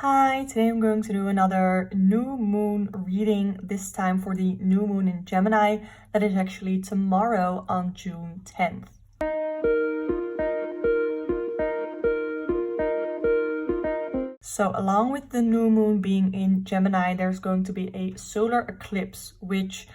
Hi, today I'm going to do another new moon reading, this time for the new moon in Gemini. That is actually tomorrow on June 10th. So along with the new moon being in Gemini, there's going to be a solar eclipse, which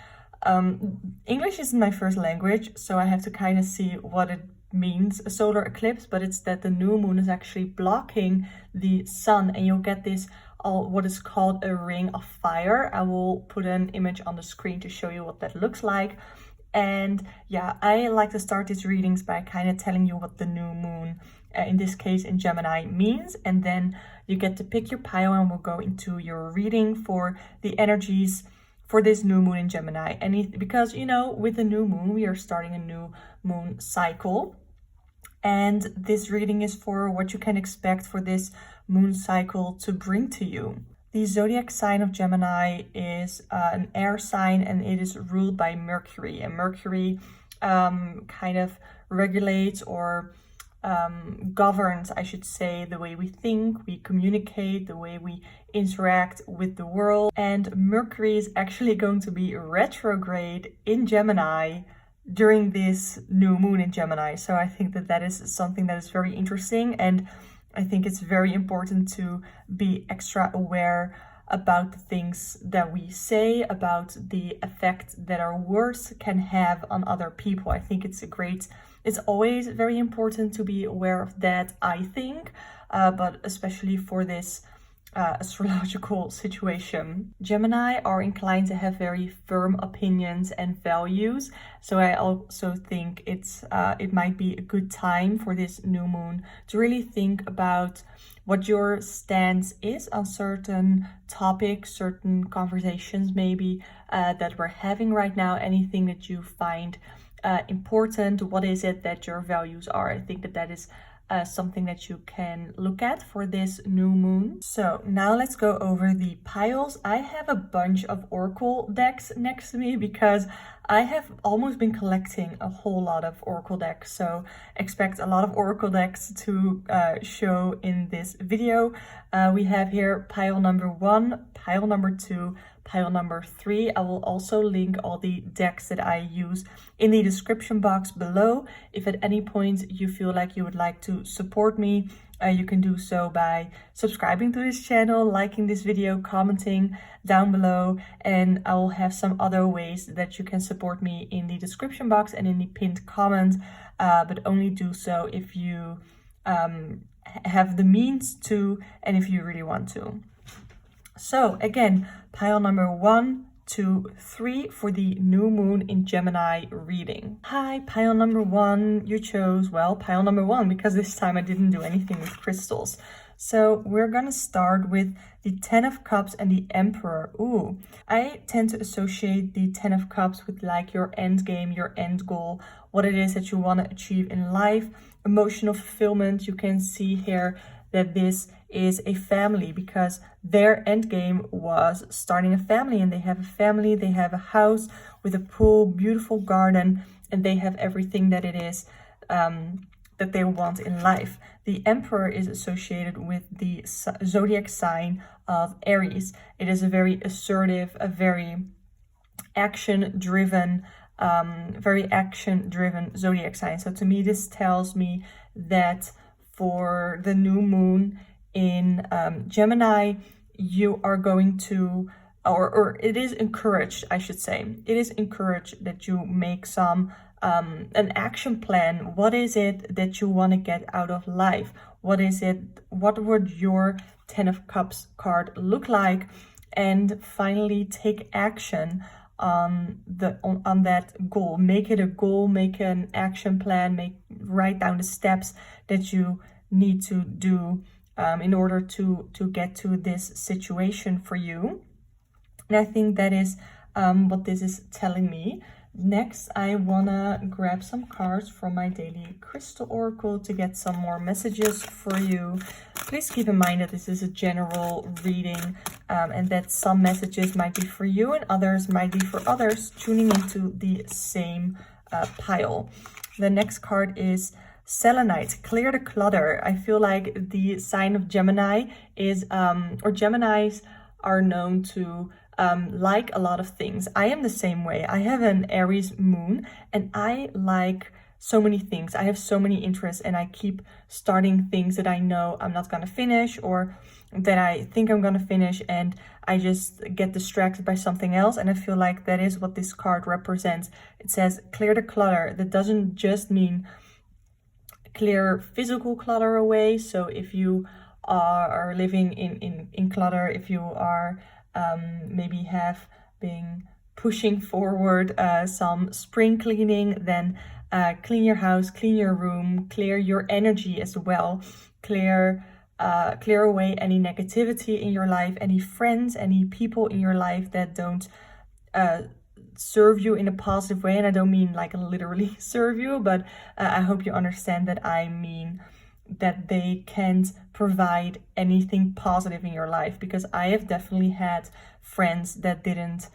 English isn't my first language, so I have to kind of see what it means, a solar eclipse, but it's that the new moon is actually blocking the sun and you'll get this what is called a ring of fire. I will put an image on the screen to show you what that looks like. And yeah, I like to start these readings by kind of telling you what the new moon, in this case in Gemini, means, and then you get to pick your pile and we'll go into your reading for the energies for this new moon in Gemini. And because, you know, with the new moon, we are starting a new moon cycle. And this reading is for what you can expect for this moon cycle to bring to you. The zodiac sign of Gemini is an air sign, and it is ruled by Mercury. And Mercury kind of regulates or governs, I should say, the way we think, we communicate, the way we interact with the world. And Mercury is actually going to be retrograde in Gemini during this new moon in Gemini. So I think that that is something that is very interesting, and I think it's very important to be extra aware about the things that we say, about the effect that our words can have on other people. I think it's always very important to be aware of that, I think, but especially for this astrological situation. Gemini are inclined to have very firm opinions and values, so I also think it might be a good time for this new moon to really think about what your stance is on certain topics, certain conversations maybe that we're having right now, anything that you find important. What is it that your values are? I think that is something that you can look at for this new moon. So now let's go over the piles. I have a bunch of oracle decks next to me because I have almost been collecting a whole lot of oracle decks. So expect a lot of oracle decks to show in this video. We have here pile number 1, pile number 2, pile number 3. I will also link all the decks that I use in the description box below. If at any point you feel like you would like to support me, you can do so by subscribing to this channel, liking this video, commenting down below, and I will have some other ways that you can support me in the description box and in the pinned comment, but only do so if you have the means to and if you really want to. So again, pile number 1, 2, 3 for the new moon in Gemini reading. Hi, pile number 1, you chose, well, pile number 1, because this time I didn't do anything with crystals. So we're gonna start with the 10 of Cups and the Emperor. Ooh, I tend to associate the 10 of Cups with like your end game, your end goal, what it is that you want to achieve in life, emotional fulfillment. You can see here that this is a family because their end game was starting a family, and they have a family, they have a house with a pool, beautiful garden, and they have everything that it is that they want in life. The Emperor is associated with the zodiac sign of Aries. It is a very assertive, a very action-driven zodiac sign. So to me, this tells me that for the new moon in Gemini, you are going to, or it is encouraged, I should say, it is encouraged that you make some an action plan. What is it that you want to get out of life? What would your 10 of Cups card look like? And finally take action on that goal. Make it a goal, make an action plan, write down the steps that you need to do in order to get to this situation for you. And I think that is what this is telling me. Next, I wanna grab some cards from my daily crystal oracle to get some more messages for you. Please keep in mind that this is a general reading and that some messages might be for you and others might be for others tuning into the same pile. The next card is selenite, clear the clutter. I feel like the sign of Gemini is, or Geminis are known to like a lot of things. I am the same way. I have an Aries moon and I like so many things. I have so many interests and I keep starting things that I know I'm not gonna finish or that I think I'm gonna finish, and I just get distracted by something else. And I feel like that is what this card represents. It says clear the clutter. That doesn't just mean clear physical clutter away. So if you are living in clutter, if you are maybe have been pushing forward some spring cleaning, then clean your house, clean your room, clear your energy as well, clear away any negativity in your life, any friends, any people in your life that don't serve you in a positive way. And I don't mean like literally serve you, but I hope you understand that I mean that they can't provide anything positive in your life, because I have definitely had friends that didn't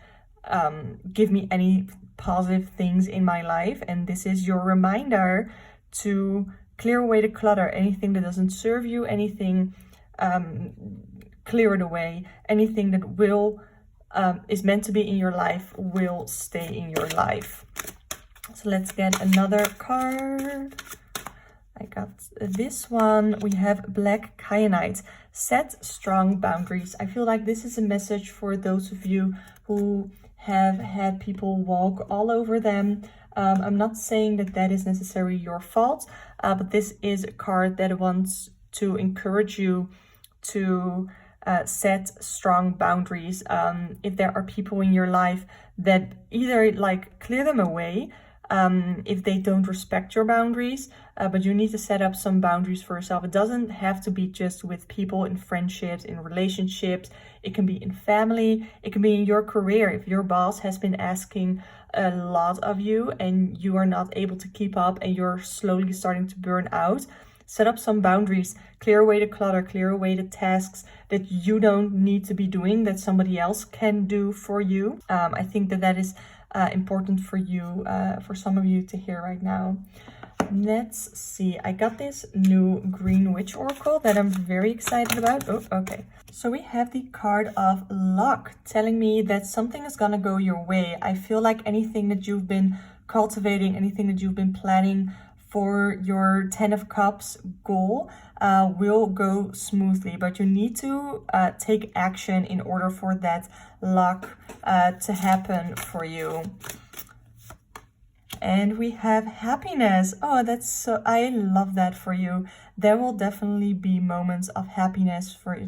give me any positive things in my life, and this is your reminder to clear away the clutter. Anything that doesn't serve you, anything, clear it away. Anything that will is meant to be in your life will stay in your life. So let's get another card. I got this one. We have Black Kyanite. Set strong boundaries. I feel like this is a message for those of you who have had people walk all over them. I'm not saying that that is necessarily your fault, but this is a card that wants to encourage you to set strong boundaries. If there are people in your life that either like clear them away, if they don't respect your boundaries, but you need to set up some boundaries for yourself. It doesn't have to be just with people in friendships, in relationships. It can be in family. It can be in your career. If your boss has been asking a lot of you and you are not able to keep up and you're slowly starting to burn out, set up some boundaries, clear away the clutter, clear away the tasks that you don't need to be doing, that somebody else can do for you. I think that that is important for you, for some of you to hear right now. Let's see. I got this new green witch oracle that I'm very excited about. Oh, okay. So we have the card of luck telling me that something is gonna go your way. I feel like anything that you've been cultivating, anything that you've been planning for your 10 of Cups goal will go smoothly, but you need to take action in order for that luck to happen for you. And we have happiness. Oh, that's so, I love that for you. There will definitely be moments of happiness for you,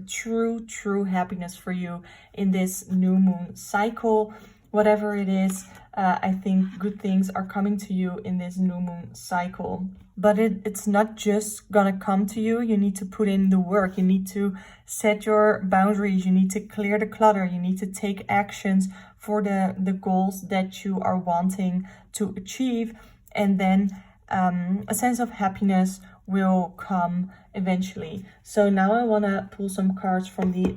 true happiness for you in this new moon cycle. Whatever it is, I think good things are coming to you in this new moon cycle. But it's not just gonna come to you. You need to put in the work. You need to set your boundaries. You need to clear the clutter. You need to take actions for the goals that you are wanting to achieve. And then a sense of happiness will come eventually. So now I want to pull some cards from the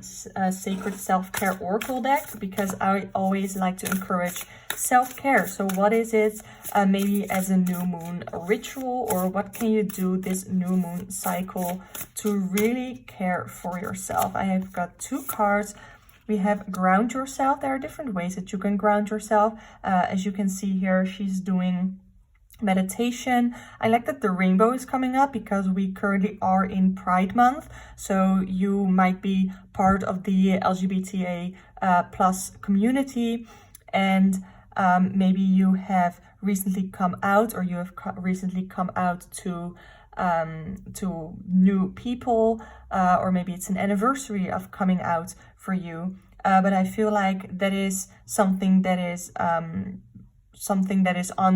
Sacred Self-Care Oracle deck, because I always like to encourage self-care. So what is it, maybe as a new moon ritual, or what can you do this new moon cycle to really care for yourself? I have got two cards. We have ground yourself. There are different ways that you can ground yourself. As you can see here, she's doing meditation. I like that the rainbow is coming up because we currently are in Pride Month. So you might be part of the LGBTA plus community, and maybe you have recently come out, or you have recently come out to new people, or maybe it's an anniversary of coming out for you. But I feel like that is something that is on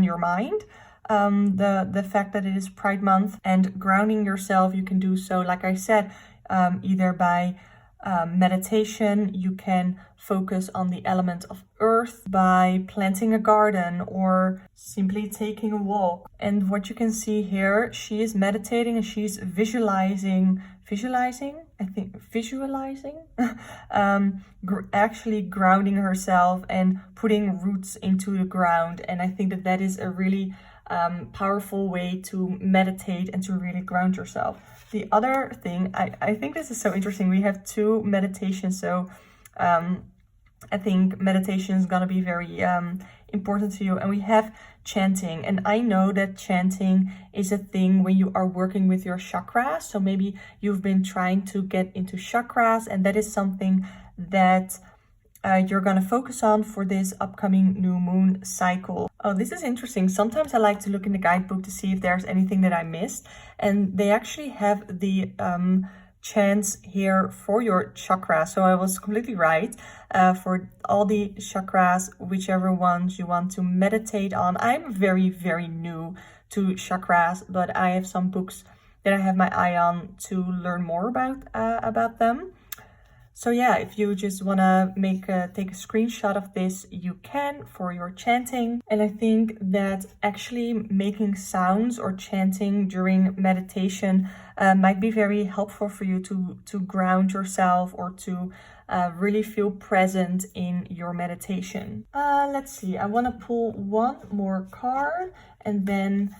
your mind. The fact that it is Pride Month, and grounding yourself, you can do so, like I said, either by meditation. You can focus on the element of earth by planting a garden or simply taking a walk. And what you can see here, she is meditating and she's visualizing, actually grounding herself and putting roots into the ground. And I think that that is a really powerful way to meditate and to really ground yourself. The other thing, I think this is so interesting. We have 2 meditations, so I think meditation is gonna be very important to you. And we have chanting, and I know that chanting is a thing when you are working with your chakras. So maybe you've been trying to get into chakras, and that is something that you're gonna focus on for this upcoming new moon cycle. Oh, this is interesting. Sometimes I like to look in the guidebook to see if there's anything that I missed, and they actually have the chants here for your chakra. So I was completely right. For all the chakras, whichever ones you want to meditate on. I'm very, very new to chakras, but I have some books that I have my eye on to learn more about them. So yeah, if you just want to take a screenshot of this, you can for your chanting. And I think that actually making sounds or chanting during meditation might be very helpful for you to ground yourself or to really feel present in your meditation. Let's see, I want to pull one more card, and then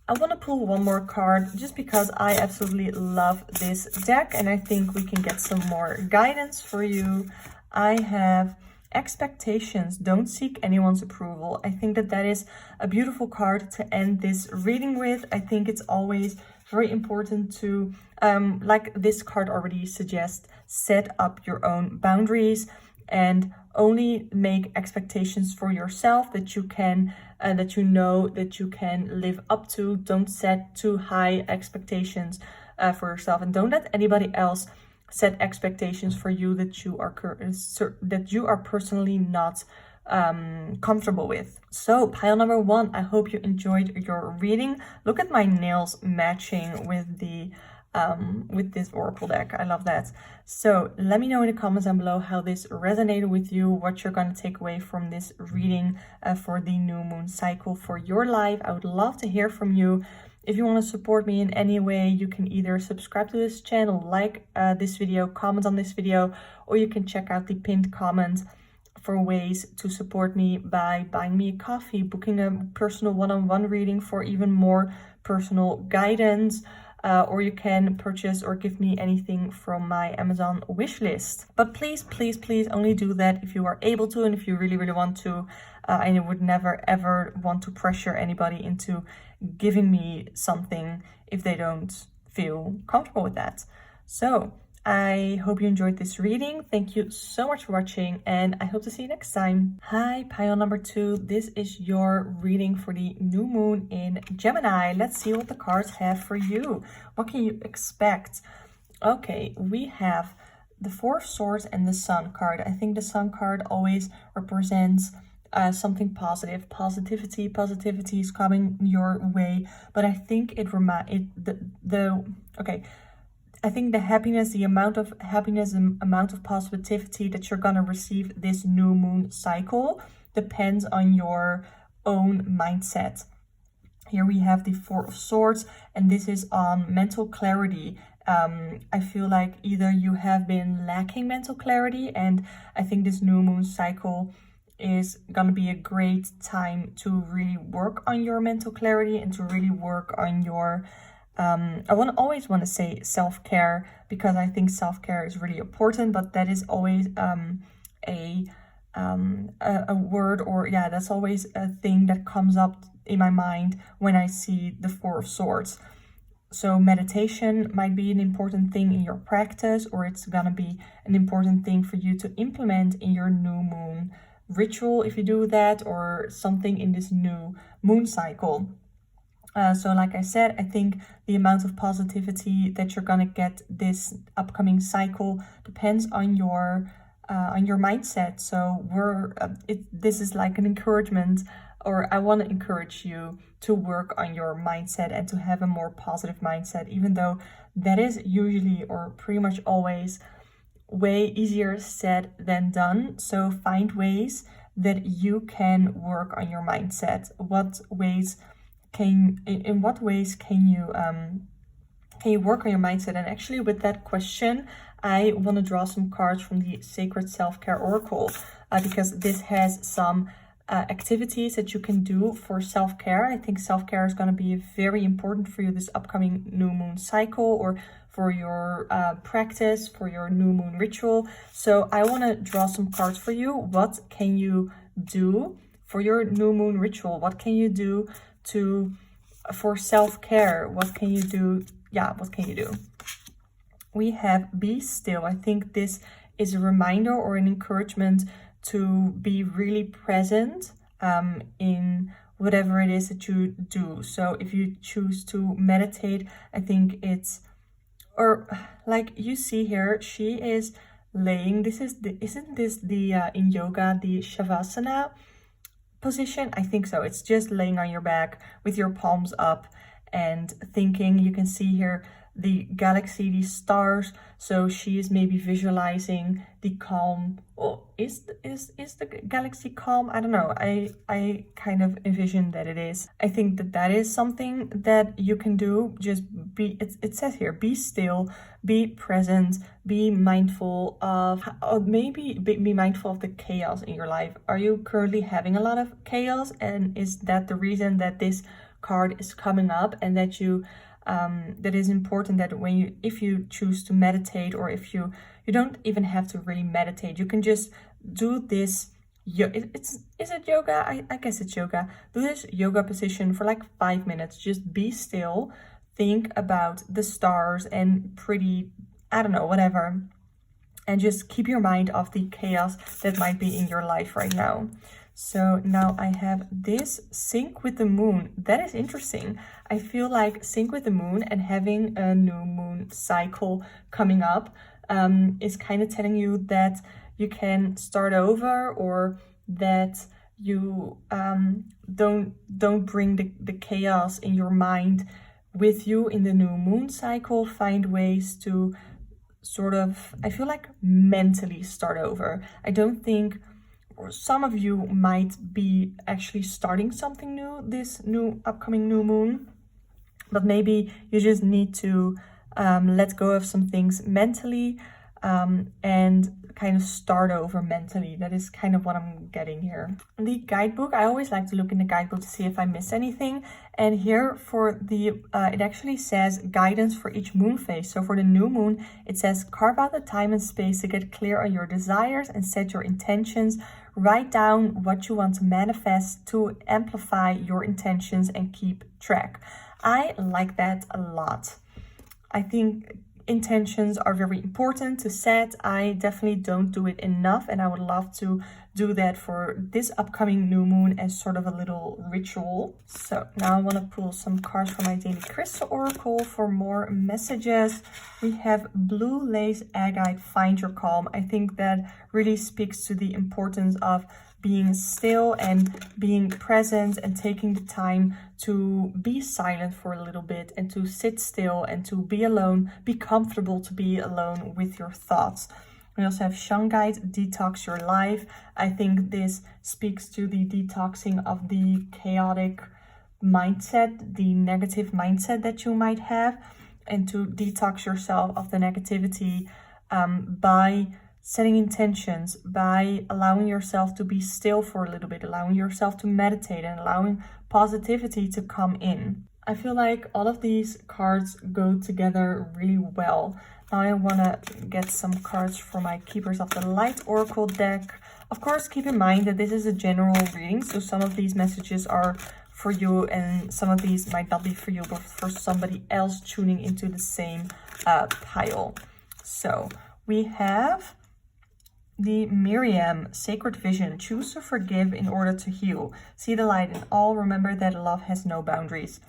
I want to pull one more card just because I absolutely love this deck, and I think we can get some more guidance for you. I have expectations. Don't seek anyone's approval. I think that is a beautiful card to end this reading with. I think it's always very important to, like this card already suggests, set up your own boundaries and only make expectations for yourself that you can that you know that you can live up to. Don't set too high expectations for yourself, and don't let anybody else set expectations for you that you are personally not comfortable with. So pile number 1, I hope you enjoyed your reading. Look at my nails matching with the with this oracle deck. I love that. So let me know in the comments down below how this resonated with you, what you're going to take away from this reading for the new moon cycle for your life. I would love to hear from you. If you want to support me in any way, you can either subscribe to this channel, like this video, comment on this video, or you can check out the pinned comment for ways to support me by buying me a coffee, booking a personal one-on-one reading for even more personal guidance, or you can purchase or give me anything from my Amazon wish list. But please, please, please only do that if you are able to and if you really, really want to. I would never, ever want to pressure anybody into giving me something if they don't feel comfortable with that. So I hope you enjoyed this reading. Thank you so much for watching, and I hope to see you next time. Hi, pile number 2. This is your reading for the new moon in Gemini. Let's see what the cards have for you. What can you expect? Okay, we have the 4 of Swords and the Sun card. I think the Sun card always represents something positive. Positivity is coming your way, but I think I think the happiness, the amount of happiness and amount of positivity that you're gonna receive this new moon cycle depends on your own mindset. Here we have the 4 of Swords, and this is on mental clarity. I feel like either you have been lacking mental clarity, and I think this new moon cycle is gonna be a great time to really work on your mental clarity and to really work on your I always want to say self-care, because I think self-care is really important, but that is always a word, or yeah, that's always a thing that comes up in my mind when I see the 4 of Swords. So meditation might be an important thing in your practice, or it's gonna be an important thing for you to implement in your new moon ritual if you do that, or something in this new moon cycle. So like I said, I think the amount of positivity that you're gonna get this upcoming cycle depends on your mindset. So this is like an encouragement, or I want to encourage you to work on your mindset and to have a more positive mindset, even though that is usually or pretty much always way easier said than done. So find ways that you can work on your mindset. In what ways can you work on your mindset? And actually with that question, I want to draw some cards from the Sacred Self-Care Oracle, because this has some activities that you can do for self-care. I think self-care is going to be very important for you this upcoming new moon cycle, or for your practice, for your new moon ritual. So I want to draw some cards for you. What can you do for your new moon ritual? What can you do for self-care? What can you do? Yeah, what can you do? We have be still. I think this is a reminder or an encouragement to be really present in whatever it is that you do. So if you choose to meditate, I think it's, or like you see here, she is laying, isn't this the in yoga, the Shavasana position? I think so. It's just laying on your back with your palms up and thinking. You can see here the galaxy, the stars. So she is maybe visualizing the calm. Oh, is the galaxy calm? I don't know. I kind of envision that it is. I think that is something that you can do. Just be, it says here, be still, be present, be mindful of, or maybe be mindful of the chaos in your life. Are you currently having a lot of chaos? And is that the reason that this card is coming up, and that you that is important that if you choose to meditate, or if you don't even have to really meditate, you can just do this. Is it yoga? I guess it's yoga. Do this yoga position for like 5 minutes. Just be still, think about the stars and pretty, I don't know, whatever, and just keep your mind off the chaos that might be in your life right now. So now I have this sync with the moon. That is interesting. I feel like sync with the moon and having a new moon cycle coming up is kind of telling you that you can start over, or that you don't bring the chaos in your mind with you in the new moon cycle. Find ways to sort of, I feel like, mentally start over. I don't think, or some of you might be actually starting something new this upcoming new moon, but maybe you just need to let go of some things mentally and kind of start over mentally. That is kind of what I'm getting here. The guidebook, I always like to look in the guidebook to see if I miss anything. And here for the, it actually says guidance for each moon phase. So for the new moon, it says carve out the time and space to get clear on your desires and set your intentions. Write down what you want to manifest to amplify your intentions and keep track. I like that a lot. I think intentions are very important to set. I definitely don't do it enough, and I would love to do that for this upcoming new moon as sort of a little ritual. So now I want to pull some cards for my daily crystal oracle for more messages. We have blue lace agate, find your calm. I think that really speaks to the importance of being still and being present and taking the time to be silent for a little bit and to sit still and to be alone, be comfortable to be alone with your thoughts. We also have Shungite, detox your life. I think this speaks to the detoxing of the chaotic mindset, the negative mindset that you might have, and to detox yourself of the negativity by setting intentions, by allowing yourself to be still for a little bit, allowing yourself to meditate, and allowing positivity to come in. I feel like all of these cards go together really well. Now I want to get some cards for my Keepers of the Light Oracle deck. Of course, keep in mind that this is a general reading, so some of these messages are for you and some of these might not be for you, but for somebody else tuning into the same pile. So we have the Miriam, Sacred Vision, choose to forgive in order to heal. See the light in all. Remember that love has no boundaries.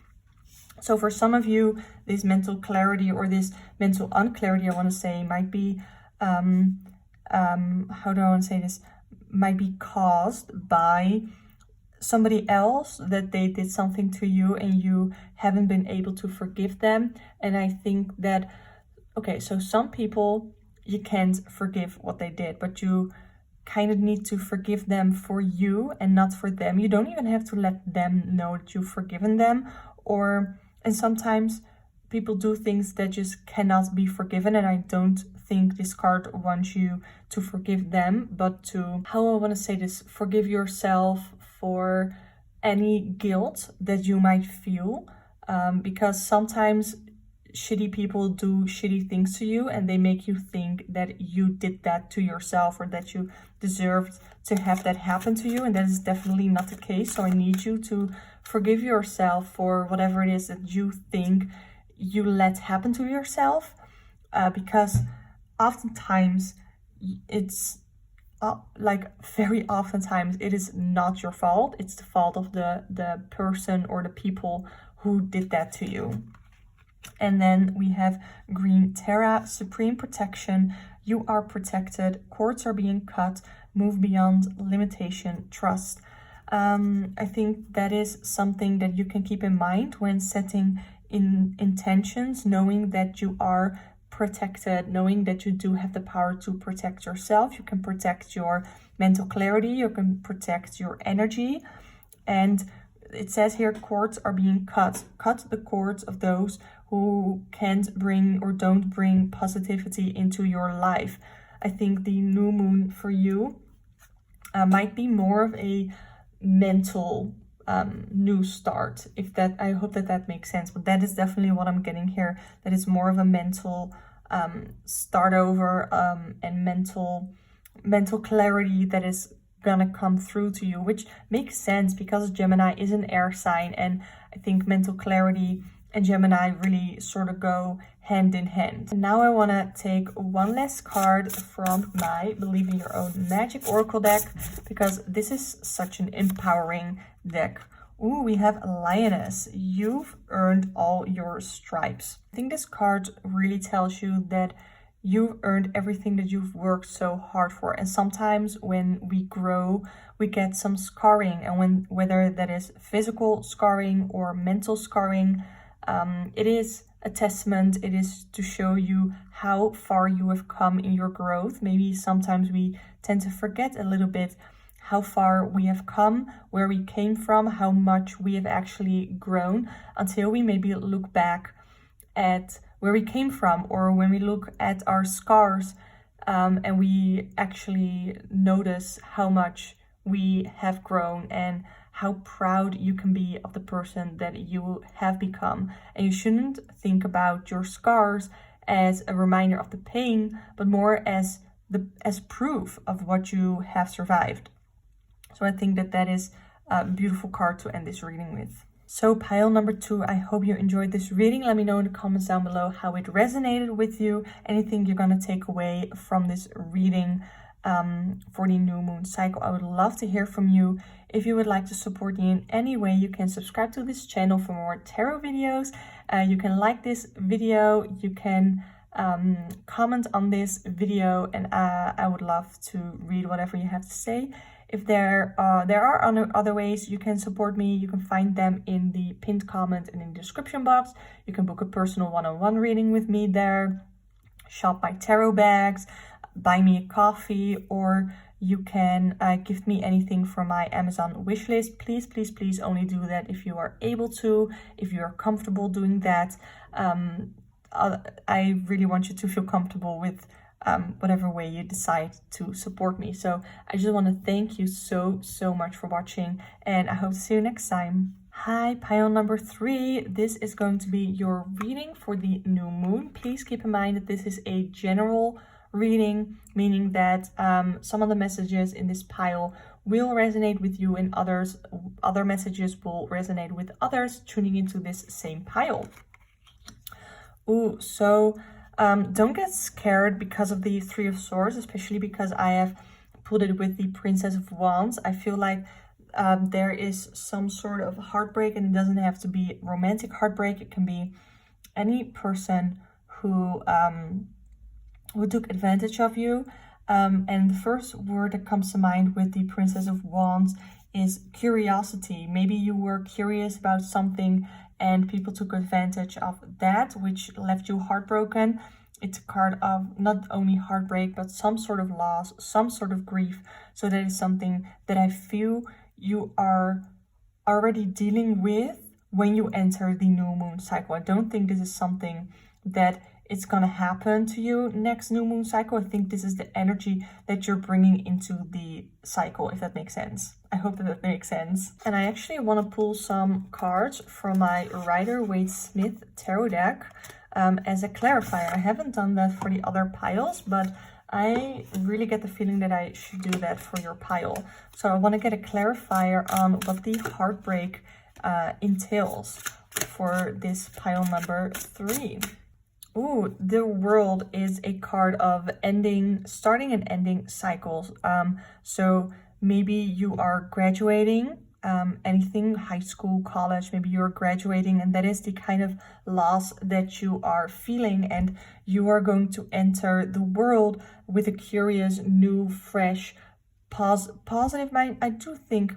So for some of you, this mental clarity or this mental unclarity, I want to say, might be, how do I want to say this? Might be caused by somebody else, that they did something to you and you haven't been able to forgive them. And I think that, okay, so some people, you can't forgive what they did, but you kind of need to forgive them for you and not for them. You don't even have to let them know that you've forgiven them. And sometimes people do things that just cannot be forgiven, and I don't think this card wants you to forgive them, but to, how I want to say this, forgive yourself for any guilt that you might feel, because sometimes shitty people do shitty things to you and they make you think that you did that to yourself or that you deserved to have that happen to you, and that is definitely not the case. So I need you to forgive yourself for whatever it is that you think you let happen to yourself, because oftentimes it's very oftentimes it is not your fault. It's the fault of the person or the people who did that to you. And then we have green Terra, supreme protection. You are protected. Cords are being cut. Move beyond limitation. Trust. I think that is something that you can keep in mind when setting in intentions, knowing that you are protected, knowing that you do have the power to protect yourself. You can protect your mental clarity. You can protect your energy. And it says here, cords are being cut. Cut the cords of those who can't bring or don't bring positivity into your life. I think the new moon for you might be more of a mental new start. I hope that makes sense, but that is definitely what I'm getting here. That is more of a mental start over, and mental clarity that is gonna come through to you, which makes sense because Gemini is an air sign, and I think mental clarity and Gemini really sort of go hand in hand. And now I want to take one last card from my Believe in Your Own Magic Oracle deck, because this is such an empowering deck. Ooh, we have Lioness. You've earned all your stripes. I think this card really tells you that you've earned everything that you've worked so hard for. And sometimes when we grow, we get some scarring, and whether that is physical scarring or mental scarring, it is a testament. It is to show you how far you have come in your growth. Maybe sometimes we tend to forget a little bit how far we have come, where we came from, how much we have actually grown, until we maybe look back at where we came from, or when we look at our scars, and we actually notice how much we have grown and how proud you can be of the person that you have become. And you shouldn't think about your scars as a reminder of the pain, but more as proof of what you have survived. So I think that is a beautiful card to end this reading with. So pile number 2, I hope you enjoyed this reading. Let me know in the comments down below how it resonated with you, anything you're gonna take away from this reading for the new moon cycle. I would love to hear from you. If you would like to support me in any way, you can subscribe to this channel for more tarot videos. You can like this video, you can comment on this video, and I would love to read whatever you have to say. If there are other ways you can support me, you can find them in the pinned comment and in the description box. You can book a personal one-on-one reading with me there, shop my tarot bags, buy me a coffee, or you can gift me anything from my Amazon wishlist. Please, please, please only do that if you are able to, if you are comfortable doing that. I really want you to feel comfortable with whatever way you decide to support me. So I just want to thank you so much for watching, and I hope to see you next time. Hi, pile number 3. This is going to be your reading for the new moon. Please keep in mind that this is a general reading, meaning that some of the messages in this pile will resonate with you, and other messages will resonate with others tuning into this same pile. Ooh, so don't get scared because of the 3 of Swords, especially because I have pulled it with the Princess of Wands. I feel like there is some sort of heartbreak, and it doesn't have to be romantic heartbreak. It can be any person who took advantage of you. And the first word that comes to mind with the Princess of Wands is curiosity. Maybe you were curious about something and people took advantage of that, which left you heartbroken. It's a card of not only heartbreak, but some sort of loss, some sort of grief. So that is something that I feel you are already dealing with when you enter the new moon cycle. I don't think this is something that it's gonna happen to you next new moon cycle. I think this is the energy that you're bringing into the cycle, if that makes sense. I hope that makes sense. And I actually want to pull some cards from my Rider-Waite-Smith tarot deck as a clarifier. I haven't done that for the other piles, but I really get the feeling that I should do that for your pile. So I want to get a clarifier on what the heartbreak entails for this pile number 3. Ooh, the World is a card of starting and ending cycles. So maybe you are graduating, anything, high school, college, maybe you're graduating, and that is the kind of loss that you are feeling, and you are going to enter the world with a curious, new, fresh, positive mind. I do think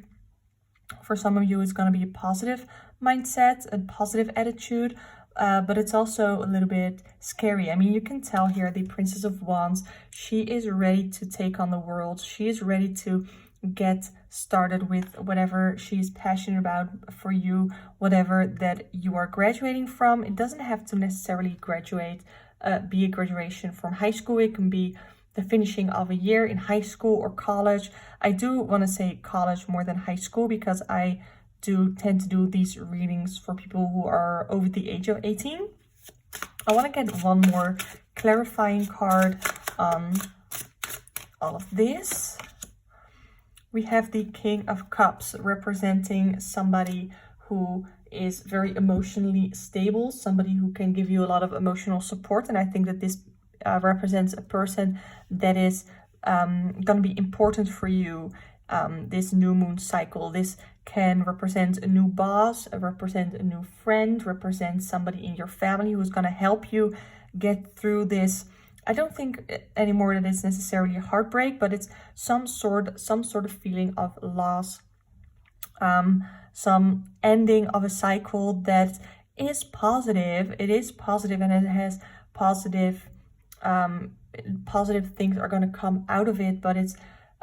for some of you it's going to be a positive mindset, a positive attitude, but it's also a little bit scary. I mean, you can tell here the Princess of Wands, she is ready to take on the world. She is ready to get started with whatever she's passionate about for you, whatever that you are graduating from. It doesn't have to necessarily be a graduation from high school. It can be the finishing of a year in high school or college. I do want to say college more than high school, because I do tend to do these readings for people who are over the age of 18. I want to get one more clarifying card on all of this. We have the King of Cups, representing somebody who is very emotionally stable, somebody who can give you a lot of emotional support. And I think that this represents a person that is going to be important for you this new moon cycle. This can represent a new boss, represent a new friend, represent somebody in your family who's going to help you get through this. I don't think anymore that it's necessarily a heartbreak, but it's some sort of feeling of loss, some ending of a cycle that is positive. It is positive, and it has positive things are going to come out of it, but it's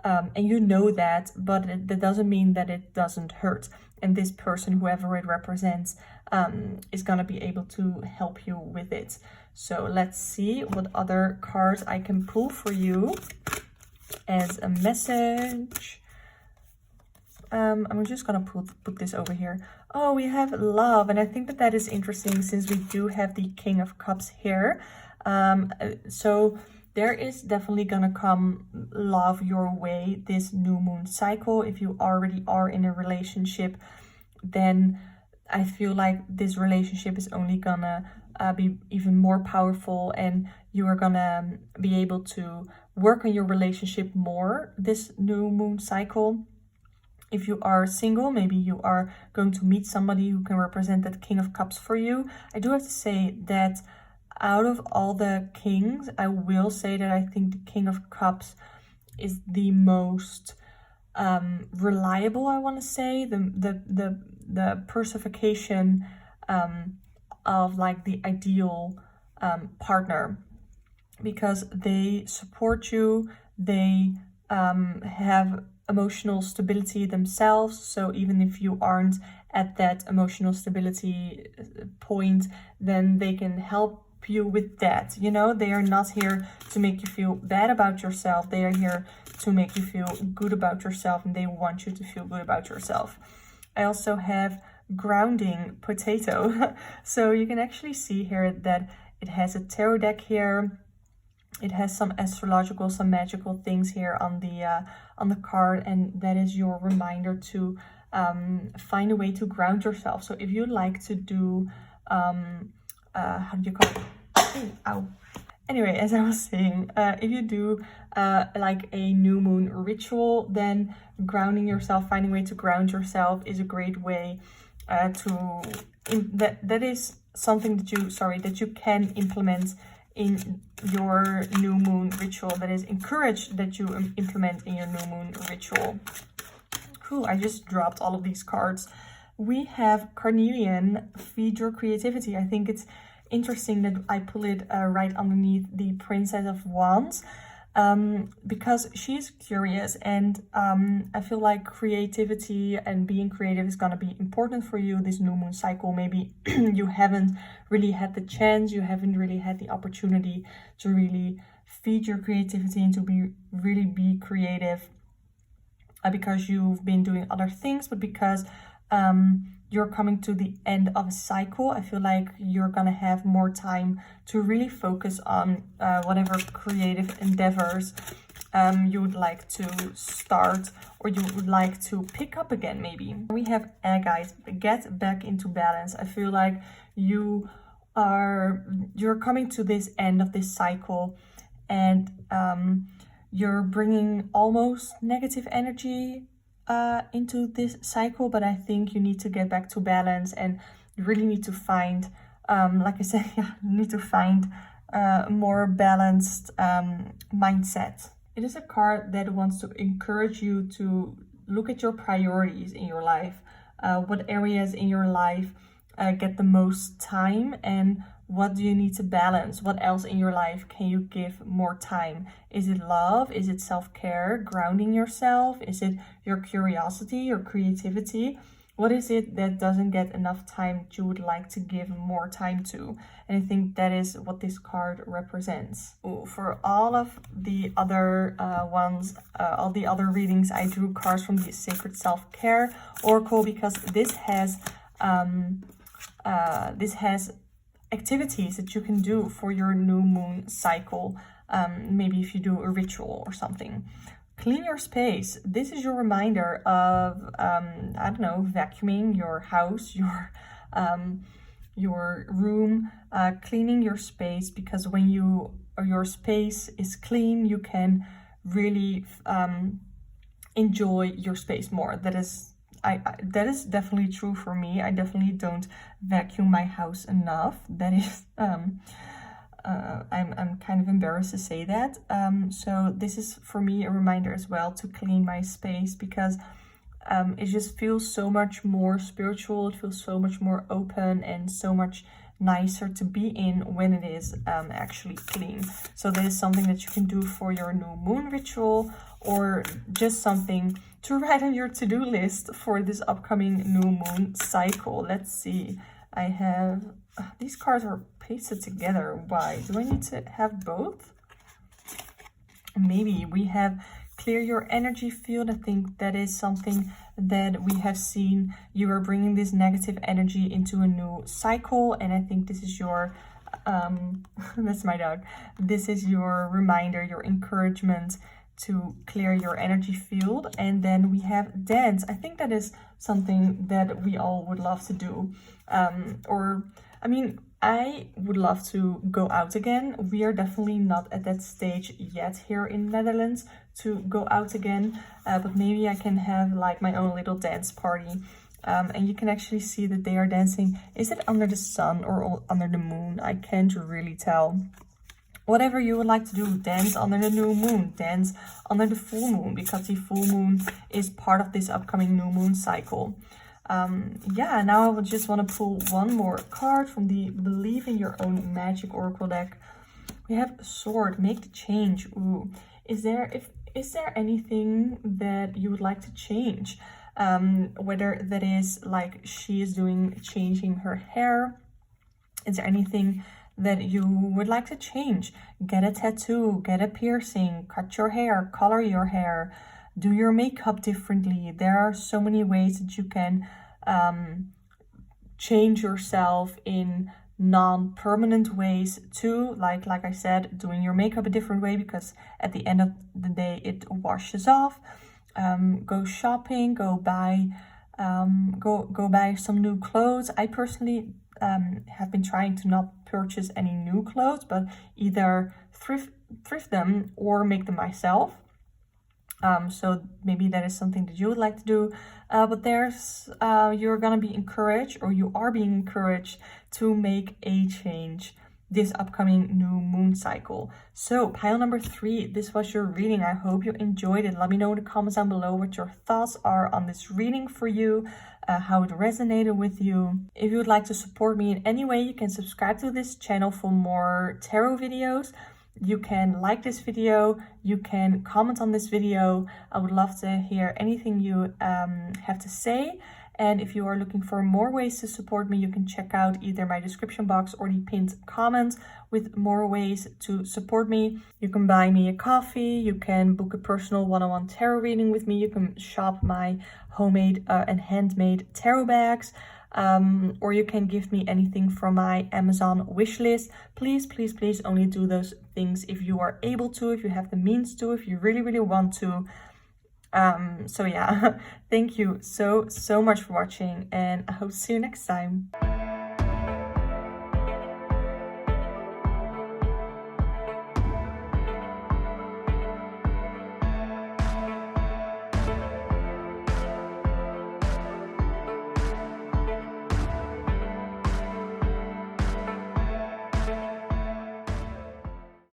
and you know that, but that doesn't mean that it doesn't hurt. And this person, whoever it represents, is going to be able to help you with it. So let's see what other cards I can pull for you as a message. I'm just going to put this over here. Oh, we have love. And I think that is interesting, since we do have the King of Cups here. So there is definitely gonna come love your way this new moon cycle. If you already are in a relationship, then I feel like this relationship is only gonna be even more powerful, and you are gonna be able to work on your relationship more this new moon cycle. If you are single, maybe you are going to meet somebody who can represent that King of Cups for you. I do have to say that out of all the kings, I will say that I think the King of Cups is the most reliable. I want to say the personification of like the ideal partner, because they support you, they have emotional stability themselves. So even if you aren't at that emotional stability point, then they can help you with that. You know, they are not here to make you feel bad about yourself. They are here to make you feel good about yourself, and they want you to feel good about yourself. I also have grounding potato. So you can actually see here that it has a tarot deck here. It has some astrological, some magical things here on the card, and that is your reminder to find a way to ground yourself. So if you like to do how do you call it? Ooh, ow. Anyway, as I was saying, if you do like a new moon ritual, then grounding yourself, finding a way to ground yourself is a great way that is something that you can implement in your new moon ritual. That is encouraged that you implement in your new moon ritual. Cool, I just dropped all of these cards. We have Carnelian, feed your creativity. I think it's interesting that I pull it right underneath the Princess of Wands. because she's curious, and I feel like creativity and being creative is gonna be important for you this new moon cycle. Maybe you haven't really had the chance, you haven't really had the opportunity to really feed your creativity and to really be creative because you've been doing other things, but because you're coming to the end of a cycle, I feel like you're gonna have more time to really focus on whatever creative endeavors you would like to start or you would like to pick up again. Maybe we have guys, get back into balance. I feel like you're coming to this end of this cycle, and you're bringing almost negative energy into this cycle, but I think you need to get back to balance, and you really need to find, like I said, you need to find a more balanced mindset. It is a card that wants to encourage you to look at your priorities in your life, what areas in your life get the most time, and what do you need to balance? What else in your life can you give more time? Is it love? Is it self-care, grounding yourself? Is it your curiosity, your creativity? What is it that doesn't get enough time that you would like to give more time to? And I think that is what this card represents. Ooh, for all of the other all the other readings, I drew cards from the Sacred Self-Care Oracle, because this has activities that you can do for your new moon cycle. Maybe if you do a ritual or something. Clean your space. This is your reminder of, I don't know, vacuuming your house, your room, cleaning your space, because when your space is clean, you can really enjoy your space more. That is definitely true for me. I definitely don't vacuum my house enough. That is, I'm kind of embarrassed to say that. So this is for me a reminder as well to clean my space, because it just feels so much more spiritual. It feels so much more open and so much nicer to be in when it is actually clean. So that is something that you can do for your new moon ritual, or just something to write on your to-do list for this upcoming new moon cycle. Let's see. I have these cards are pasted together. Why do I need to have both? Maybe we have clear your energy field. I think that is something that we have seen. You are bringing this negative energy into a new cycle, and I think this is your that's my dog. This is your reminder, your encouragement to clear your energy field. And then we have dance. I think that is something that we all would love to do. I would love to go out again. We are definitely not at that stage yet here in the Netherlands to go out again, but maybe I can have like my own little dance party. And you can actually see that they are dancing. Is it under the sun or under the moon? I can't really tell. Whatever you would like to do, dance under the new moon, dance under the full moon, because the full moon is part of this upcoming new moon cycle. Now I would just want to pull one more card from the Believe in Your Own Magic Oracle deck. We have Sword, make the change. Ooh, is there anything that you would like to change? Whether that is like she is changing her hair. Is there anything that you would like to change? Get a tattoo, get a piercing, cut your hair, color your hair, do your makeup differently. There are so many ways that you can change yourself in non-permanent ways too. Like I said, doing your makeup a different way, because at the end of the day it washes off. Go shopping, go buy some new clothes. I personally have been trying to not purchase any new clothes, but either thrift them or make them myself. So maybe that is something that you would like to do. But you're gonna be encouraged, or you are being encouraged to make a change this upcoming new moon cycle. So pile number 3, this was your reading. I hope you enjoyed it. Let me know in the comments down below what your thoughts are on this reading for you, how it resonated with you. If you would like to support me in any way, you can subscribe to this channel for more tarot videos. You can like this video, you can comment on this video. I would love to hear anything you have to say. And if you are looking for more ways to support me, you can check out either my description box or the pinned comment with more ways to support me. You can buy me a coffee, you can book a personal one-on-one tarot reading with me, you can shop my homemade and handmade tarot bags. Or you can give me anything from my Amazon wish list. Please, please, please only do those things if you are able to, if you have the means to, if you really, really want to. So yeah, thank you so much for watching, and I hope to see you next time.